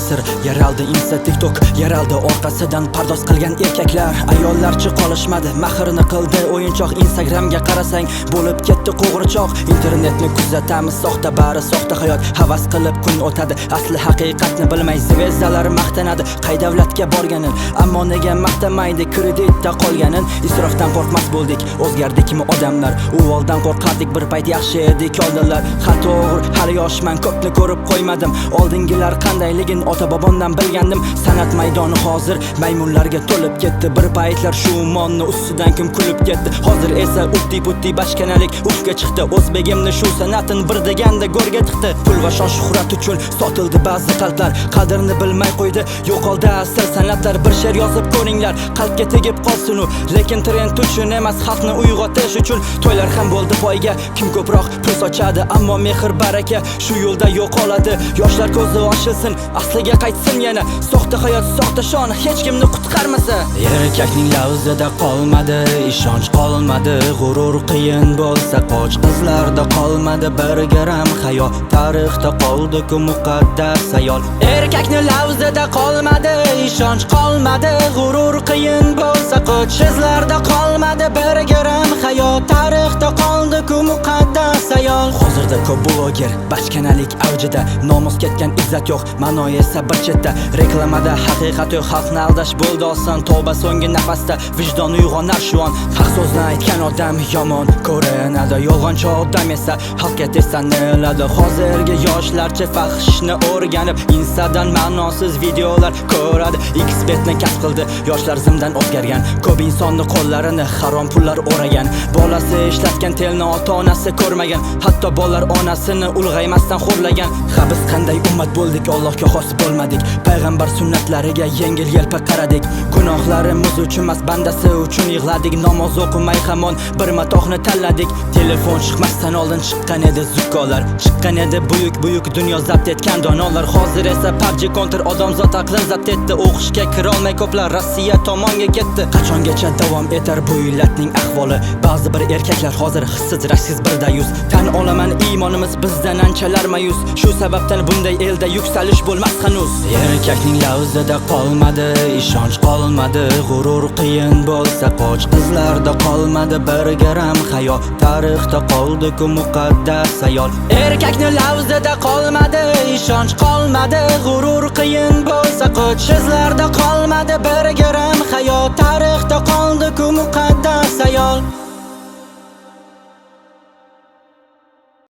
asr. Yaraldi Insta, TikTok, yaraldi orqasidan pardoz qilgan erkaklar. Ayollarchi qolishmadi, mahrini qildi o'yinchoq. Instagramga qarasang bo'lib ketdi qo'g'irchoq. Internetni kuzatamiz, soxta bari soxta hayot. Havas qilib kun o'tadi, asli haqiqatni bilmay zvezdalar maqtanadi. Qay davlatga borganin, ammo nega maqtamaydi kreditda qolganin. Isrofdan qo'rqmas bo'ldik, o'zgardikmi odamlar? Uvoldan qo'rqardik, bir payt yaxshi edik oldinlar. Ha to'g'ri, hali yoshman, ko'pni ko'rib qo'ymadim. Oldingilar qandayligin ota-bobomdan bilgandim. San'at maydoni hozir maymunlarga to'lib ketdi. Bir paytlar shu ummonni ustidan kim kulib ketdi. Hozir esa utti-putti bachkanalik ufga chiqdi. O'zbegimni shu san'atin bir deganda go'rga tiqdi. Pul va shon shuhrat uchun sotildi ba'zi qalblar. Qadrini bilmay qo'ydi, yo'qoldi asl san'atlar. Bir she'r yozib ko'ringlar, qalbga tegib qolsin u. Lekin trend uchun emas, xalqni uyg'otish uchun. To'ylar ham bo'ldi poyga, kim ko'proq pul sochadi, ammo mehr baraka shu yo'lda yo'qoladi. Yoshlar ko'zi ochilsin, asliga qaytsin yana. Soxta hayot, soxta shon hech kimni qutqarmasa. Erkakning lavzida qolmadi, ishonch qolmadi. G'urur qiyin bo'lsa qoch, qizlarda qolmadi bir gram hayo. Tarixda qoldi-ku muqaddas ayol. Erkakni lavzida qolmadi, ishonch qolmadi. G'urur qiyin bo'lsa qoch, qizlarda qolmadi bir gram hayo. Tarixda qoldi-ku muqaddas ayol. Hozirda ko'p bloger, bachkanalik avjida. Nomus ketgan, izzat yo'q, ma'no esa bir chetda. Reklamada haqiqat yo'q, xalqni aldash bo'ldi oson. Tavba so'nggi nafasda vijdon uyg'onar shu on. Haq so'zni aytgan odam yomon ko'rinadi, yolg'onchi odam esa xalqqa tez taniladi. Hozirgi yoshlarcha fahishni o'rganib, Instadan ma'nosiz videolar ko'radi. Xbetni kasb qildi, yoshlar zimdan o'zgargan. Ko'p insonni qo'llarini harom pullar o'ragan. Bolasi ishlatgan telni ota-onasi ko'rmagan. Hatto bolalar onasini ulg'aymasdan xo'rlagan. Ha biz qanday ummat bo'ldik, Allohga xos bo'lmadik. Payg'ambar sunnatlariga yengil-yelpi qaradik. Gunohlarimiz uchun emas, bandasi uchun yig'ladik. Namoz o'qimay hamon bir matohni tanladik. Telefon chiqmasdan oldin chiqqan edi zukkolar. Chiqqan edi buyuk dunyo zabt etgan donolar. Hozir esa PUBG Counter odamzod aqlini zabt etdi. O'qishga kira olmay ko'plar Rossiya tomonga ketdi. Qachongacha davom etar bu illatning ahvoli? Ba'zi bir erkaklar hozir hissiz rashsiz birda yuz. Tan olaman iymonimiz bizdan anchalar mayus. Shu sababdan bunday elda yuksalish bo'lmas hanuz. Erkakning lavzida qolmadi, ishonch qolmadi. G'urur qiyin bo'lsa qoch, qizlarda qolmadi bir gram hayo. Tarixda qoldi-ku muqaddas ayol. Erkakni lavzida qolmadi, ishonch qolmadi. G'urur qiyin bo'lsa qoch, qizlarda qolmadi bir gram hayo. Tarixda qoldi-ku muqaddas